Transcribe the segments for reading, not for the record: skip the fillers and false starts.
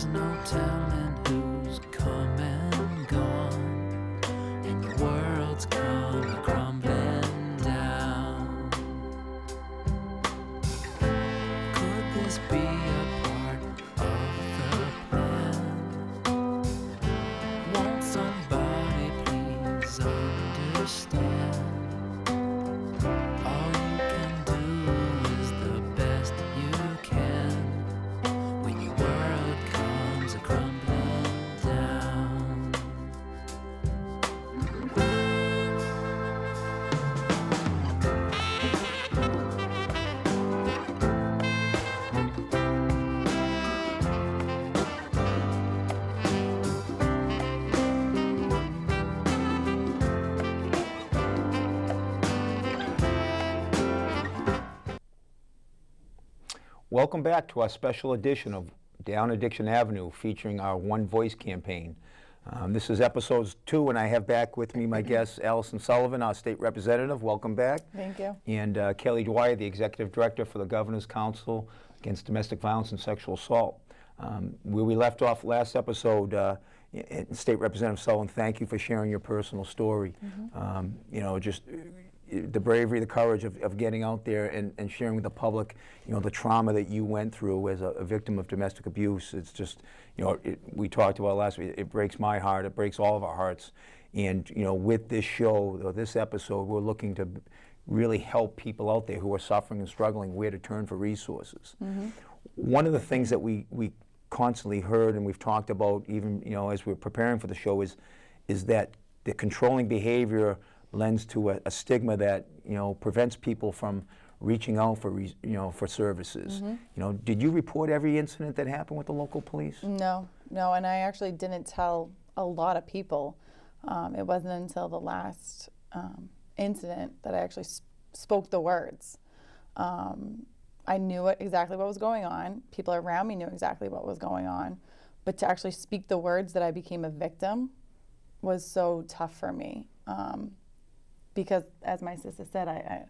There's no telling who's come and gone, and your world's come crumbling down. Could this be a part of the plan? Won't somebody please understand? All you can do is the best you can when your world comes crumbling down. Welcome back to our special edition of Down Addiction Avenue featuring our One Voice campaign. This is episode 2, and I have back with me my guest, Alyson Sullivan, our state representative. Welcome back. Thank you. And Kelly Dwyer, the executive director for the Governor's Council Against Domestic Violence and Sexual Assault. Where we left off last episode, State Representative Sullivan, thank you for sharing your personal story. You know, just the bravery, the courage of getting out there and sharing with the public, you know, the trauma that you went through as a victim of domestic abuse. It's just, you know, we talked about last week, it breaks my heart, it breaks all of our hearts. And, you know, with this show, or this episode, we're looking to really help people out there who are suffering and struggling where to turn for resources. One of the things that we constantly heard and we've talked about even, you know, as we're preparing for the show is that the controlling behavior lends to a stigma that, you know, prevents people from reaching out for, you know, for services. You know, did you report every incident that happened with the local police? No, and I actually didn't tell a lot of people. It wasn't until the last incident that I actually spoke the words. I knew exactly what was going on. People around me knew exactly what was going on. But to actually speak the words that I became a victim was so tough for me. Because, as my sister said, I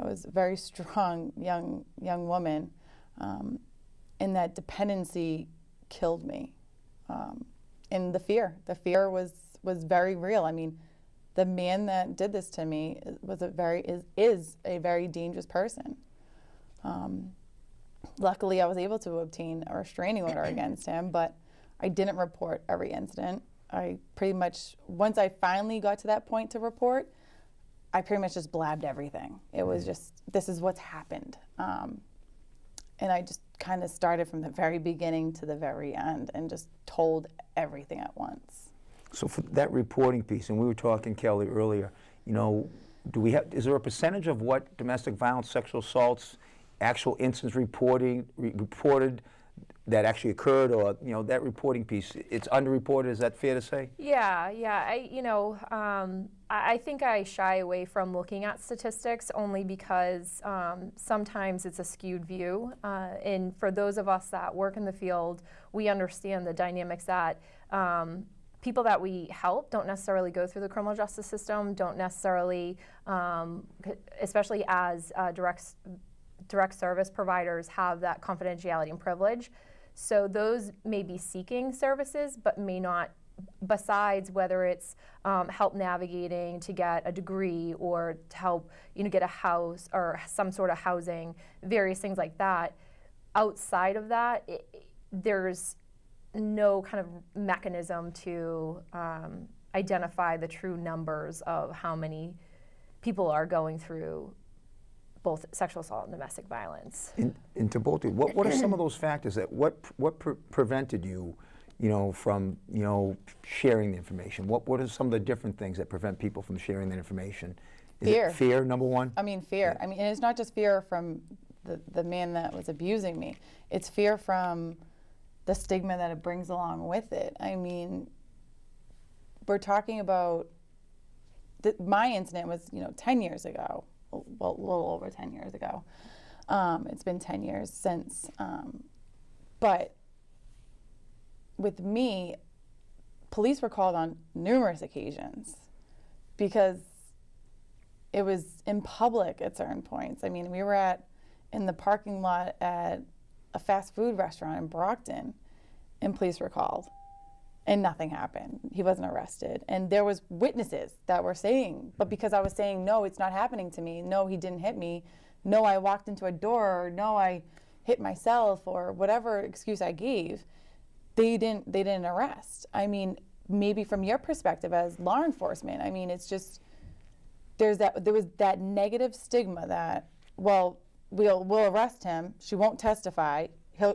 was a very strong young woman, and that dependency killed me. And the fear was very real. I mean, the man that did this to me is a very dangerous person. Luckily, I was able to obtain a restraining order against him, but I didn't report every incident. I pretty much, once I finally got to that point to report, I pretty much just blabbed everything. It was just, this is what's happened. And I just kind of started from the very beginning to the very end and just told everything at once. So for that reporting piece, and we were talking, Kelly, earlier, you know, is there a percentage of what domestic violence, sexual assaults, actual incidents reported that actually occurred, or, you know, that reporting piece, it's underreported, is that fair to say? Yeah, I think I shy away from looking at statistics only because sometimes it's a skewed view. And for those of us that work in the field, we understand the dynamics that people that we help don't necessarily go through the criminal justice system, don't necessarily, especially as direct service providers, have that confidentiality and privilege. So those may be seeking services, but may not, besides whether it's help navigating to get a degree or to help, you know, get a house or some sort of housing, various things like that. Outside of that, there's no kind of mechanism to identify the true numbers of how many people are going through both sexual assault and domestic violence. And to both of you, what are some of those factors that, what prevented you, you know, from, you know, sharing the information? What are some of the different things that prevent people from sharing that information? Is Fear. it fear, number one? I mean, fear. Yeah. I mean, and it's not just fear from the man that was abusing me. It's fear from the stigma that it brings along with it. I mean, we're talking about, my incident was, you know, 10 years ago. Well, a little over 10 years ago. It's been 10 years since. But with me, police were called on numerous occasions because it was in public at certain points. I mean, we were in the parking lot at a fast food restaurant in Brockton, and police were called. And nothing happened. He wasn't arrested. And there was witnesses that were saying, but because I was saying, no, it's not happening to me. No, he didn't hit me. No, I walked into a door. Or, no, I hit myself, or whatever excuse I gave, they didn't arrest. I mean, maybe from your perspective as law enforcement, I mean, it's just, there was that negative stigma that, well, we'll arrest him. She won't testify.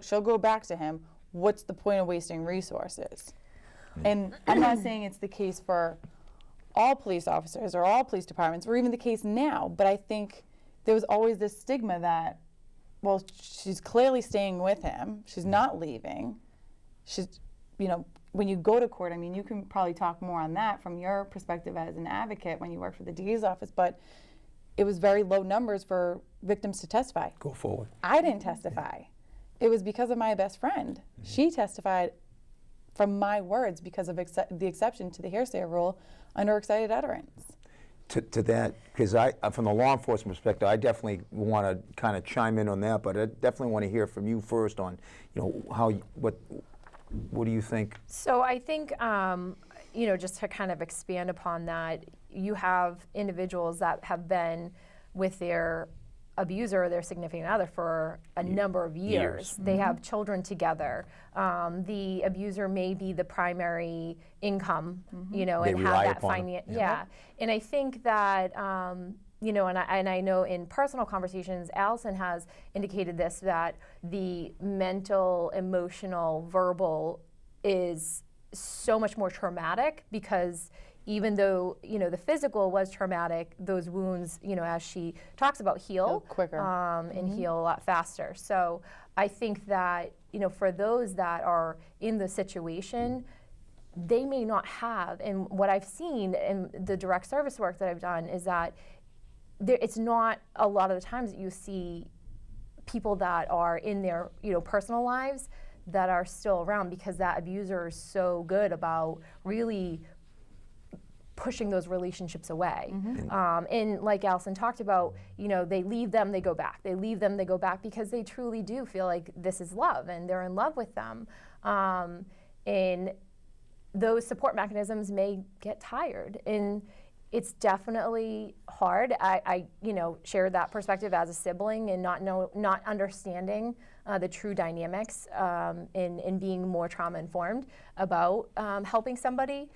She'll go back to him. What's the point of wasting resources? And I'm not saying it's the case for all police officers or all police departments, or even the case now, but I think there was always this stigma that, well, she's clearly staying with him. She's not leaving. She's, you know, when you go to court, I mean, you can probably talk more on that from your perspective as an advocate when you worked for the DA's office, but it was very low numbers for victims to testify. Go forward. I didn't testify. It was because of my best friend. She testified from my words because of the exception to the hearsay rule under excited utterance. To that, because from the law enforcement perspective, I definitely want to kind of chime in on that, but I definitely want to hear from you first on, you know, what do you think? So I think, you know, just to kind of expand upon that, you have individuals that have been with their abuser or their significant other for a number of years. They have children together. The abuser may be the primary income, you know, They and rely have that upon 'em. finance. Yeah, and I think that, you know, and I know in personal conversations, Alyson has indicated this, that the mental, emotional, verbal is so much more traumatic, because even though, you know, the physical was traumatic, those wounds, you know, as she talks about, heal quicker. And heal a lot faster. So I think that, you know, for those that are in the situation, they may not have, and what I've seen in the direct service work that I've done is that it's not a lot of the times that you see people that are in their, you know, personal lives that are still around, because that abuser is so good about really pushing those relationships away. And like Alyson talked about, you know, they leave them, they go back. They leave them, they go back, because they truly do feel like this is love and they're in love with them. And those support mechanisms may get tired. And it's definitely hard. I you know, share that perspective as a sibling, and not understanding the true dynamics, and being more trauma informed about helping somebody.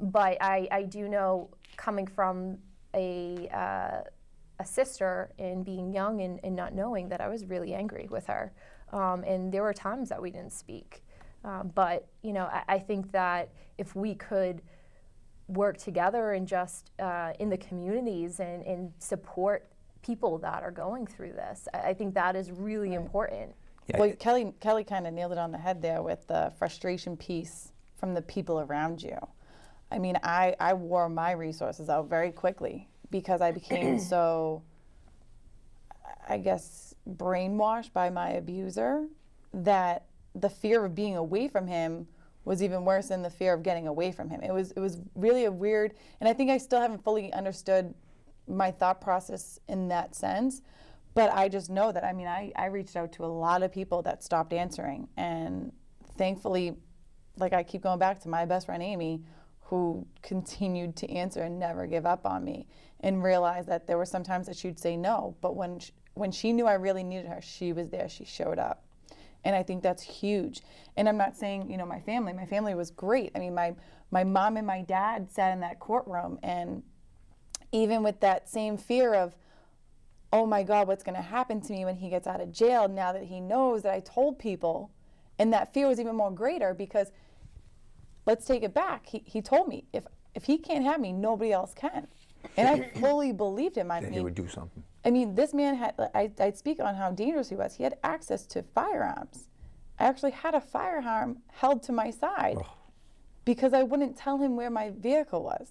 But I do know, coming from a sister and being young and not knowing, that I was really angry with her. And there were times that we didn't speak. But, you know, I think that if we could work together and just in the communities and support people that are going through this, I think that is really important. Yeah. Well, Kelly kind of nailed it on the head there with the frustration piece from the people around you. I mean, I wore my resources out very quickly because I became so, I guess, brainwashed by my abuser, that the fear of being away from him was even worse than the fear of getting away from him. It was really a weird, and I think I still haven't fully understood my thought process in that sense, but I just know that, I mean, I reached out to a lot of people that stopped answering, and thankfully, like I keep going back to my best friend Amy, who continued to answer and never give up on me, and realized that there were some times that she'd say no, but when she knew I really needed her, she was there, she showed up. And I think that's huge. And I'm not saying, you know, my family was great. I mean, my mom and my dad sat in that courtroom, and even with that same fear of, oh my God, what's gonna happen to me when he gets out of jail, now that he knows that I told people, and that fear was even more greater, because let's take it back. He told me, if he can't have me, nobody else can. And I fully believed him. That he would do something. I mean, this man had, I'd speak on how dangerous he was. He had access to firearms. I actually had a firearm held to my side because I wouldn't tell him where my vehicle was.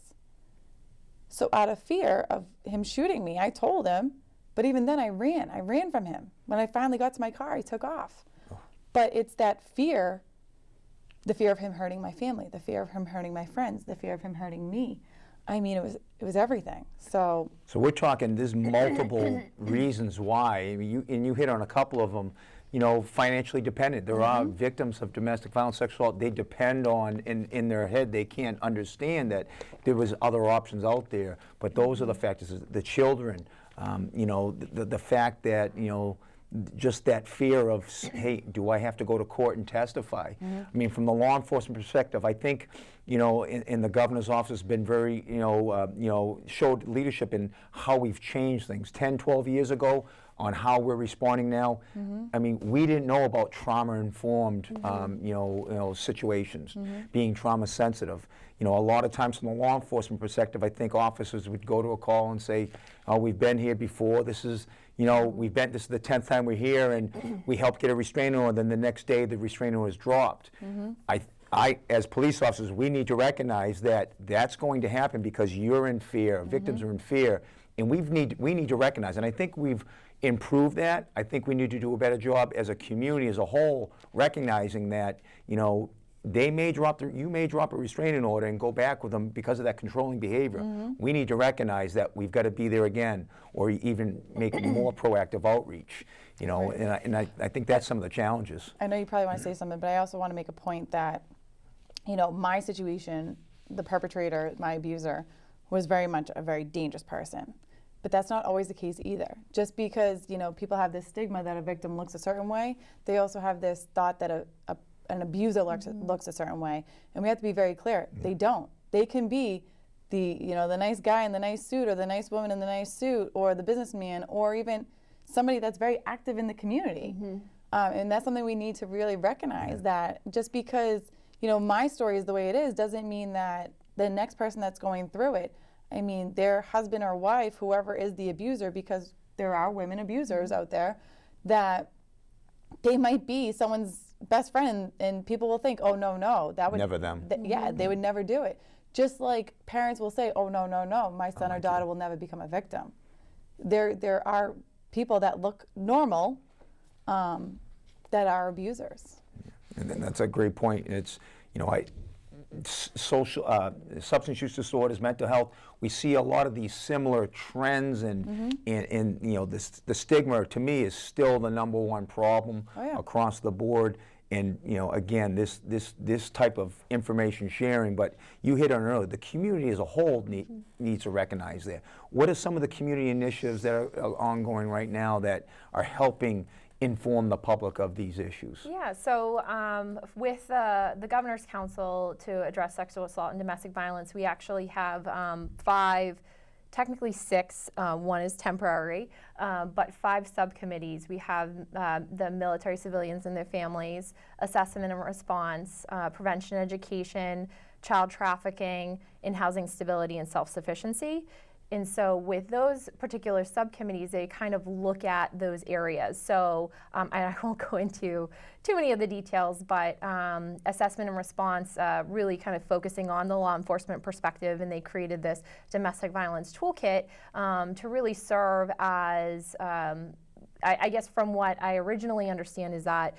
So out of fear of him shooting me, I told him, but even then I ran from him. When I finally got to my car, he took off. But it's that fear, the fear of him hurting my family, the fear of him hurting my friends, the fear of him hurting me. I mean, it was everything. So we're talking, there's multiple reasons why. I mean, you hit on a couple of them. financially dependent. There are victims of domestic violence, sexual assault. They depend on, in their head, they can't understand that there was other options out there. But those are the factors. The children, the fact that, just that fear of, hey, do I have to go to court and testify? I mean, from the law enforcement perspective, I think, in the governor's office has been very, showed leadership in how we've changed things. 10, 12 years ago, on how we're responding now. I mean, we didn't know about trauma-informed, situations, being trauma-sensitive. A lot of times from the law enforcement perspective, I think officers would go to a call and say, "Oh, we've been here before. This is, this is the 10th time we're here, and we helped get a restraining order." Then the next day, the restraining order is dropped. I, as police officers, we need to recognize that that's going to happen because you're in fear. Victims are in fear, and we need to recognize. And I think we've improve that. I think we need to do a better job as a community as a whole, recognizing that, you may drop a restraining order and go back with them because of that controlling behavior. We need to recognize that we've got to be there again, or even make more proactive outreach. And I think that's some of the challenges. I know you probably want to say something, but I also want to make a point that, my situation, the perpetrator, my abuser, was very much a very dangerous person. But that's not always the case either. Just because, people have this stigma that a victim looks a certain way, they also have this thought that an abuser looks a certain way. And we have to be very clear, they don't. They can be the nice guy in the nice suit, or the nice woman in the nice suit, or the businessman, or even somebody that's very active in the community. And that's something we need to really recognize, that just because, my story is the way it is, doesn't mean that the next person that's going through it, I mean, their husband or wife, whoever is the abuser, because there are women abusers out there, that they might be someone's best friend, and people will think, oh, no, that would never them. Yeah, they would never do it. Just like parents will say, oh, no, my son or daughter will never become a victim. There are people that look normal that are abusers. And that's a great point. It's, social substance use disorders, mental health, we see a lot of these similar trends, and the stigma, to me, is still the #1 problem across the board. And again, this type of information sharing, but you hit on it earlier, the community as a whole needs to recognize that. What are some of the community initiatives that are ongoing right now that are helping inform the public of these issues? Yeah, so with the Governor's Council to address sexual assault and domestic violence, we actually have 5, technically 6, one is temporary, but 5 subcommittees. We have the military civilians and their families, assessment and response, prevention education, child trafficking, in-housing stability, and self-sufficiency. And so with those particular subcommittees, they kind of look at those areas. So I won't go into too many of the details, but assessment and response really kind of focusing on the law enforcement perspective, and they created this domestic violence toolkit to really serve as, I guess from what I originally understand is that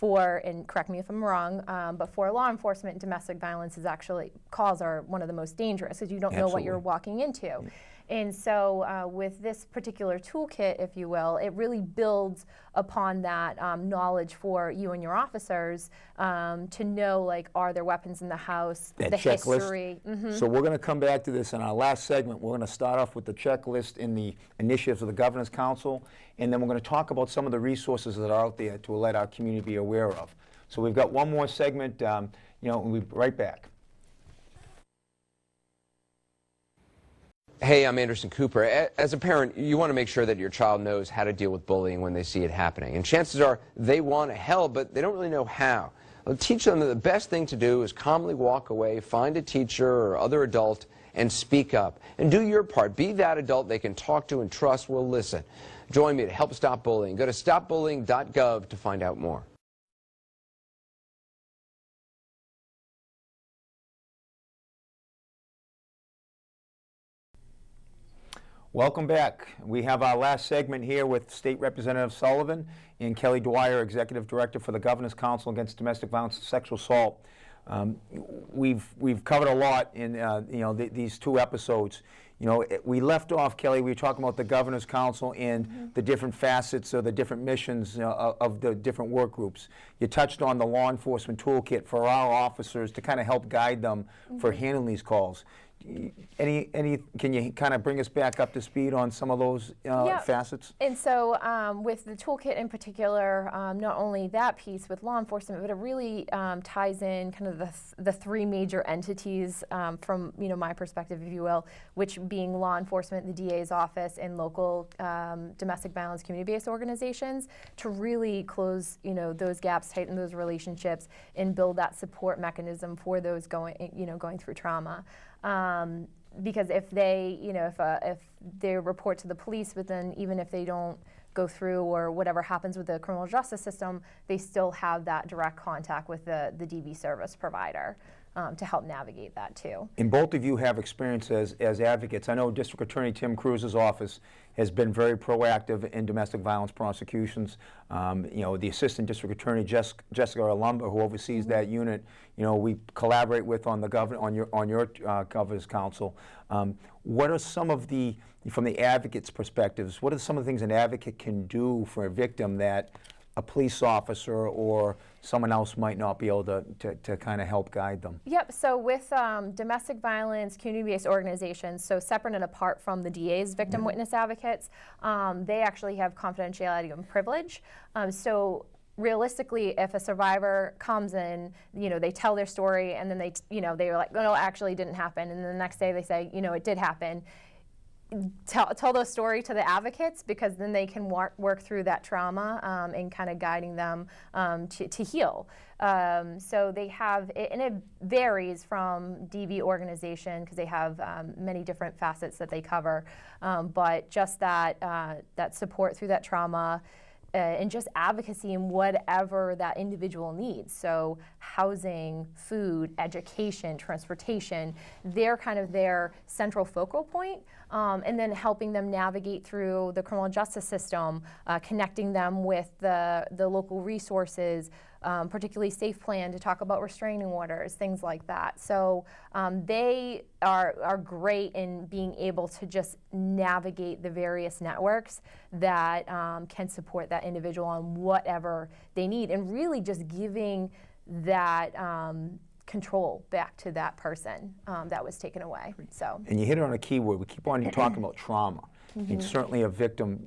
and correct me if I'm wrong, but for law enforcement, domestic violence is actually, calls are one of the most dangerous, because you don't know what you're walking into. And so with this particular toolkit, if you will, it really builds upon that knowledge for you and your officers to know, like, are there weapons in the house, that the checklist. history. So we're going to come back to this in our last segment. We're going to start off with the checklist in the initiatives of the Governor's Council, and then we're going to talk about some of the resources that are out there to let our community be aware of. So we've got one more segment, and we'll be right back. Hey, I'm Anderson Cooper. As a parent, you want to make sure that your child knows how to deal with bullying when they see it happening. And chances are they want to help, but they don't really know how. Well, teach them that the best thing to do is calmly walk away, find a teacher or other adult, and speak up. And do your part. Be that adult they can talk to and trust will listen. Join me to help stop bullying. Go to stopbullying.gov to find out more. Welcome back. We have our last segment here with State Representative Sullivan and Kelly Dwyer, Executive Director for the Governor's Council Against Domestic Violence and Sexual Assault. We've covered a lot in these 2 episodes. We left off, Kelly, we were talking about the Governor's Council and the different facets or the different missions of the different work groups. You touched on the law enforcement toolkit for our officers to kind of help guide them for handling these calls. Can you kind of bring us back up to speed on some of those facets? And so with the toolkit in particular, not only that piece with law enforcement, but it really ties in kind of the three major entities from my perspective, if you will, which being law enforcement, the DA's office, and local domestic violence community-based organizations to really close those gaps, tighten those relationships, and build that support mechanism for those going through trauma. Because if they, if they report to the police, but then even if they don't go through or whatever happens with the criminal justice system, they still have that direct contact with the DV service provider to help navigate that too. And both of you have experience as advocates. I know District Attorney Tim Cruz's office has been very proactive in domestic violence prosecutions. The Assistant District Attorney Jessica Alumba, who oversees that unit, we collaborate with on your Governor's Council. What are some of from the advocate's perspectives, what are some of the things an advocate can do for a victim that a police officer or someone else might not be able to kind of help guide them? Yep, so with domestic violence, community-based organizations, so separate and apart from the DA's victim witness advocates, they actually have confidentiality and privilege. So realistically, if a survivor comes in, they tell their story and then they're like, no, actually it didn't happen. And then the next day they say, it did happen. Tell those stories to the advocates, because then they can work through that trauma and kind of guiding them to heal. So they have, and it varies from DV organization because they have many different facets that they cover, but just that support through that trauma. And just advocacy in whatever that individual needs. So housing, food, education, transportation, they're kind of their central focal point. And then helping them navigate through the criminal justice system, connecting them with the local resources, particularly Safe Plan to talk about restraining orders, things like that. So they are great in being able to just navigate the various networks that can support that individual on whatever they need, and really just giving that control back to that person that was taken away. So. And you hit on a key word. We keep on talking about trauma. And certainly a victim,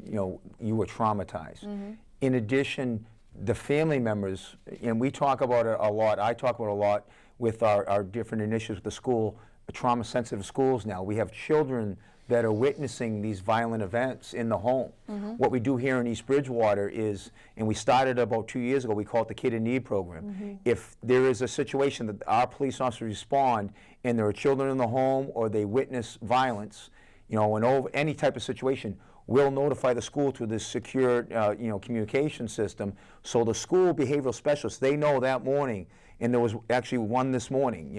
you were traumatized. In addition, the family members, and we talk about it a lot, I talk about it a lot with our different initiatives with the school, trauma-sensitive schools now. We have children that are witnessing these violent events in the home. What we do here in East Bridgewater is, and we started about 2 years ago, we call it the Kid in Need program. If there is a situation that our police officers respond and there are children in the home or they witness violence, and over any type of situation, we'll notify the school through this secure communication system. So the school behavioral specialists, they know that morning, and there was actually one this morning,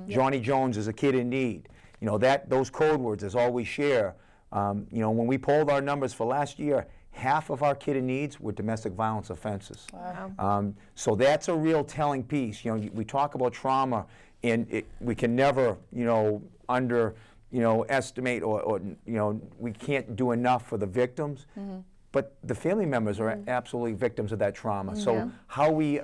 Johnny Jones is a kid in need. Those code words is all we share. When we polled our numbers for last year, half of our kid in needs were domestic violence offenses. Wow. So that's a real telling piece. We talk about trauma, and we can never, estimate or we can't do enough for the victims. But the family members are absolutely victims of that trauma. So how we,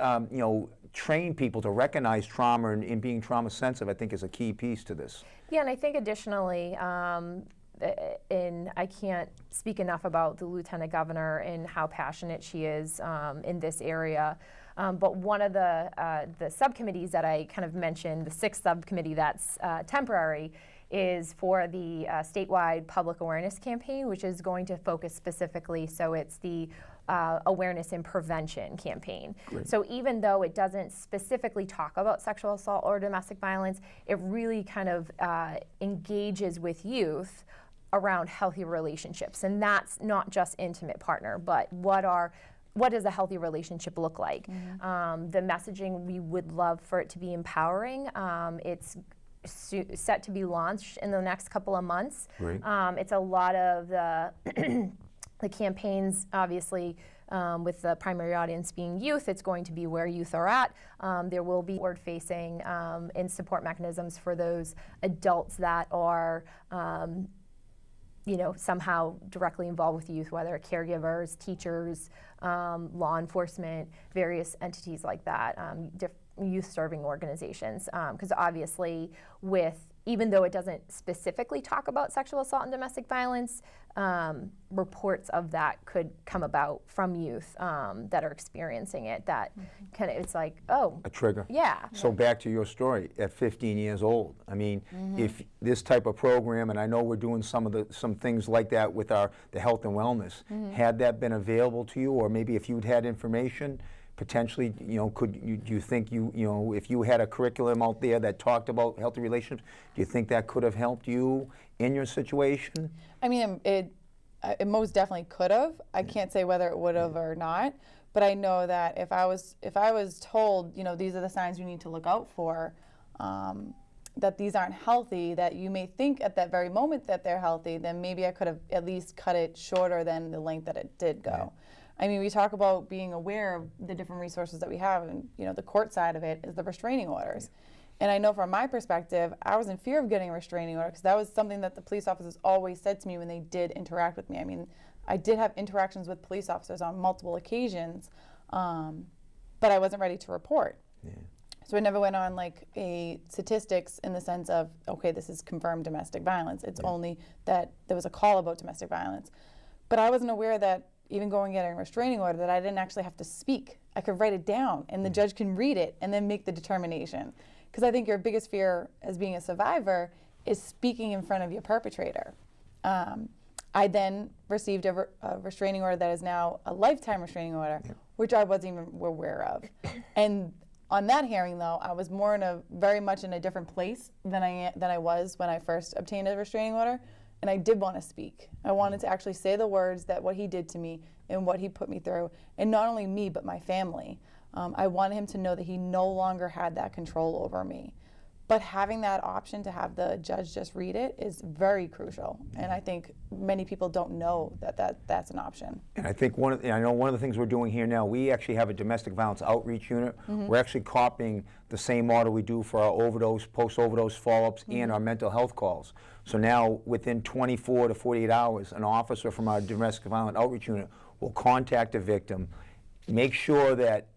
train people to recognize trauma and being trauma sensitive, I think, is a key piece to this. Yeah, and I think additionally, and I can't speak enough about the Lieutenant Governor and how passionate she is in this area. But one of the subcommittees that I kind of mentioned, the sixth subcommittee that's temporary, is for the statewide public awareness campaign, which is going to focus specifically, so it's the awareness and prevention campaign. Great. So even though it doesn't specifically talk about sexual assault or domestic violence, it really kind of engages with youth around healthy relationships. And that's not just intimate partner, but what does a healthy relationship look like? The messaging, we would love for it to be empowering. It's set to be launched in the next couple of months. It's a lot of the the campaigns, obviously, with the primary audience being youth. It's going to be where youth are at. There will be forward-facing and support mechanisms for those adults that are somehow directly involved with youth, whether caregivers, teachers, law enforcement, various entities like that, youth-serving organizations. Because obviously, even though it doesn't specifically talk about sexual assault and domestic violence, reports of that could come about from youth that are experiencing it. That kind of, it's like, oh, A trigger. yeah. So back to your story, at 15 years old, I mean, if this type of program, and I know we're doing some things like that with the health and wellness, had that been available to you, or maybe if you'd had information, potentially, do you think if you had a curriculum out there that talked about healthy relationships, do you think that could have helped you in your situation? I mean, it most definitely could have. I can't say whether it would have or not, but I know that if I was told, these are the signs you need to look out for, that these aren't healthy, that you may think at that very moment that they're healthy, then maybe I could have at least cut it shorter than the length that it did go. Yeah. I mean, we talk about being aware of the different resources that we have, and the court side of it is the restraining orders. And I know from my perspective, I was in fear of getting a restraining order because that was something that the police officers always said to me when they did interact with me. I mean, I did have interactions with police officers on multiple occasions, but I wasn't ready to report. Yeah. So I never went on like a statistics in the sense of, okay, this is confirmed domestic violence. It's only that there was a call about domestic violence. But I wasn't aware that even going getting a restraining order, that I didn't actually have to speak. I could write it down and the judge can read it and then make the determination. Because I think your biggest fear as being a survivor is speaking in front of your perpetrator. I then received a restraining order that is now a lifetime restraining order, which I wasn't even aware of. And on that hearing, though, I was very much in a different place than I was when I first obtained a restraining order. And I did want to speak. I wanted to actually say the words that what he did to me and what he put me through, and not only me, but my family. I wanted him to know that he no longer had that control over me. But having that option to have the judge just read it is very crucial. And I think many people don't know that's an option. And I think I know one of the things we're doing here now, we actually have a domestic violence outreach unit. We're actually copying the same model we do for our overdose, post-overdose follow-ups and our mental health calls. So now within 24 to 48 hours, an officer from our domestic violence outreach unit will contact a victim, make sure that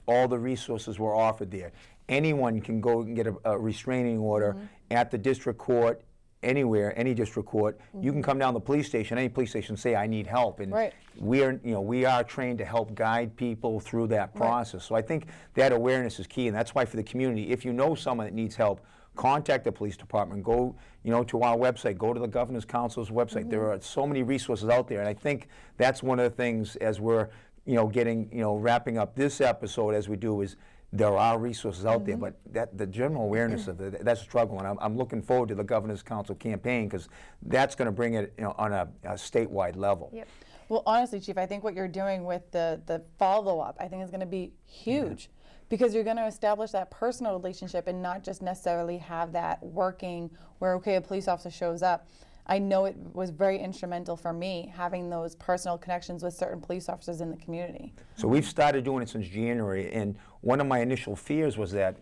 all the resources were offered there. Anyone can go and get a restraining order at the district court, anywhere, any district court. You can come down to the police station, any police station, say, I need help. And we are trained to help guide people through that process. So I think that awareness is key, and that's why for the community, if you know someone that needs help, contact the police department, go to our website, go to the Governor's Council's website. There are so many resources out there, and I think that's one of the things as we're wrapping up this episode as we do is there are resources out there, but the general awareness of that struggle, and I'm looking forward to the Governor's Council campaign because that's going to bring it on a statewide level. Yep. Well, honestly, Chief, I think what you're doing with the follow-up, I think is going to be huge because you're going to establish that personal relationship and not just necessarily have that working where, okay, a police officer shows up. I know it was very instrumental for me having those personal connections with certain police officers in the community. So we've started doing it since January, and one of my initial fears was that,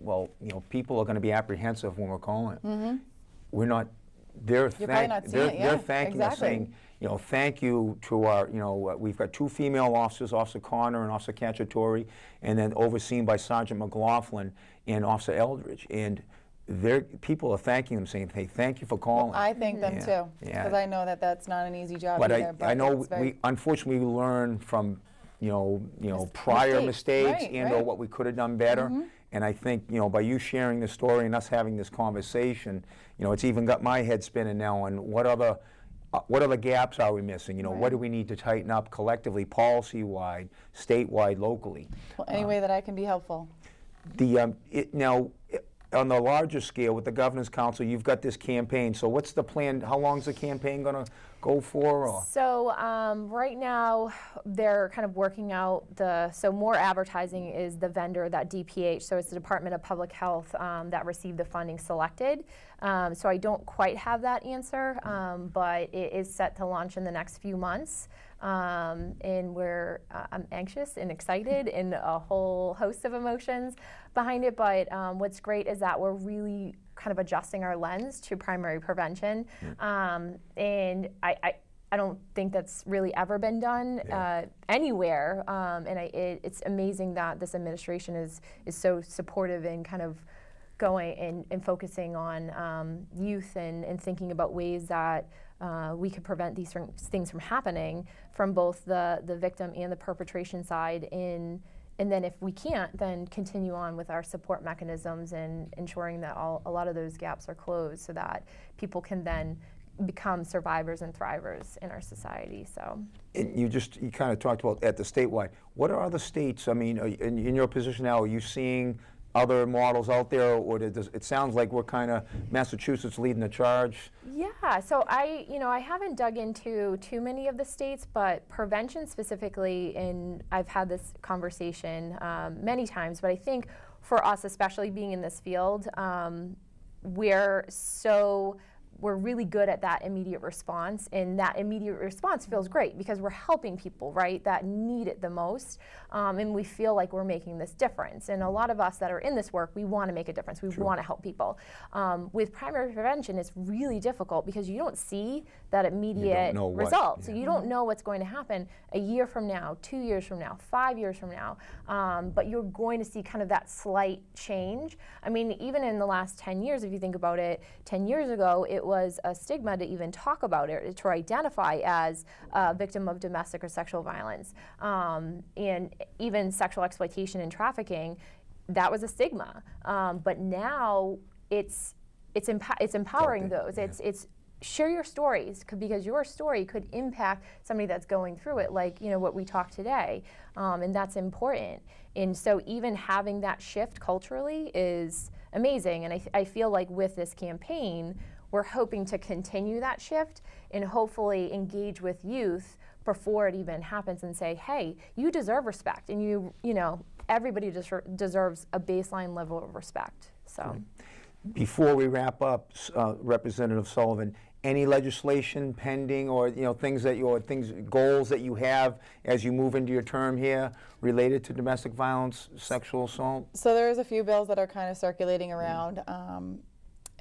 people are going to be apprehensive when we're calling. We're not. They're thanking us, saying, thank you to our, we've got two female officers, Officer Connor and Officer Cacciatore, and then overseen by Sergeant McLaughlin and Officer Eldridge. And people are thanking them, saying, hey, thank you for calling. Well, I thank them too, because I know that that's not an easy job but either. I know unfortunately we learn from prior mistakes or what we could have done better. And I think by you sharing this story and us having this conversation, it's even got my head spinning now on what other gaps are we missing? What do we need to tighten up collectively, policy-wide, statewide, locally? Well, any way that I can be helpful. On the larger scale with the Governor's Council, you've got this campaign. So what's the plan? How long is the campaign going to go for? Or? So right now they're kind of working out so more advertising is the vendor that DPH, so it's the Department of Public Health that received the funding selected. So I don't quite have that answer, but it is set to launch in the next few months. And I'm anxious and excited and a whole host of emotions behind it, but what's great is that we're really kind of adjusting our lens to primary prevention. And I don't think that's really ever been done anywhere. It's amazing that this administration is so supportive in kind of going and focusing on youth and thinking about ways that we could prevent these things from happening from both the victim and the perpetration side. And then if we can't, then continue on with our support mechanisms and ensuring that a lot of those gaps are closed so that people can then become survivors and thrivers in our society. So, And you kind of talked about at the statewide. What are other states? I mean, in your position now, are you seeing other models out there, or it sounds like we're kind of Massachusetts leading the charge? Yeah, so I haven't dug into too many of the states, but prevention specifically, and I've had this conversation many times, but I think for us, especially being in this field, we're really good at that immediate response, and that immediate response feels great because we're helping people, right, that need it the most, and we feel like we're making this difference. And a lot of us that are in this work, we want to make a difference. We want to help people. With primary prevention, it's really difficult because you don't see that immediate result. So you don't know what's going to happen a year from now, 2 years from now, 5 years from now, but you're going to see kind of that slight change. I mean, even in the last 10 years, if you think about it, 10 years ago, it was a stigma to even talk about it, to identify as a victim of domestic or sexual violence. And even sexual exploitation and trafficking, that was a stigma. But now it's empowering those. It's share your stories, because your story could impact somebody that's going through it, like what we talked today, and that's important. And so even having that shift culturally is amazing. And I feel like with this campaign, we're hoping to continue that shift and hopefully engage with youth before it even happens and say, hey, you deserve respect, and everybody deserves a baseline level of respect. So, before we wrap up, Representative Sullivan, any legislation pending, or goals that you have as you move into your term here related to domestic violence, sexual assault? So there's a few bills that are kind of circulating around.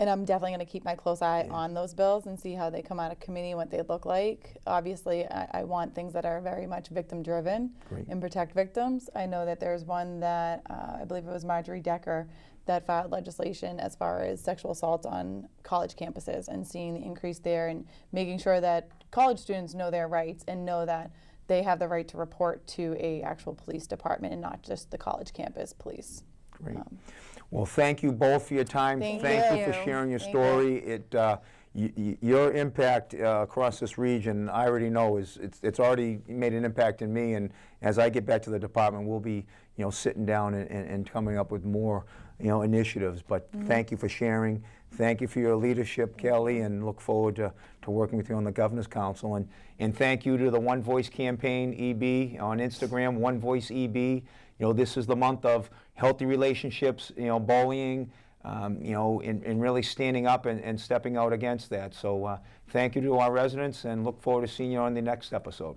And I'm definitely going to keep my close eye on those bills and see how they come out of committee and what they look like. Obviously, I want things that are very much victim-driven and protect victims. I know that there's one that I believe it was Marjorie Decker that filed legislation as far as sexual assault on college campuses, and seeing the increase there and making sure that college students know their rights and know that they have the right to report to a actual police department and not just the college campus police. Great. Well, thank you both for your time. Thank you for sharing your story. Your impact across this region, I already know, it's already made an impact in me. And as I get back to the department, we'll be sitting down and coming up with more initiatives. But thank you for sharing. Thank you for your leadership, Kelly, and look forward to working with you on the Governor's Council. And thank you to the One Voice Campaign EB on Instagram, One Voice EB. This is the month of healthy relationships, bullying, and really standing up and stepping out against that. So thank you to our residents, and look forward to seeing you on the next episode.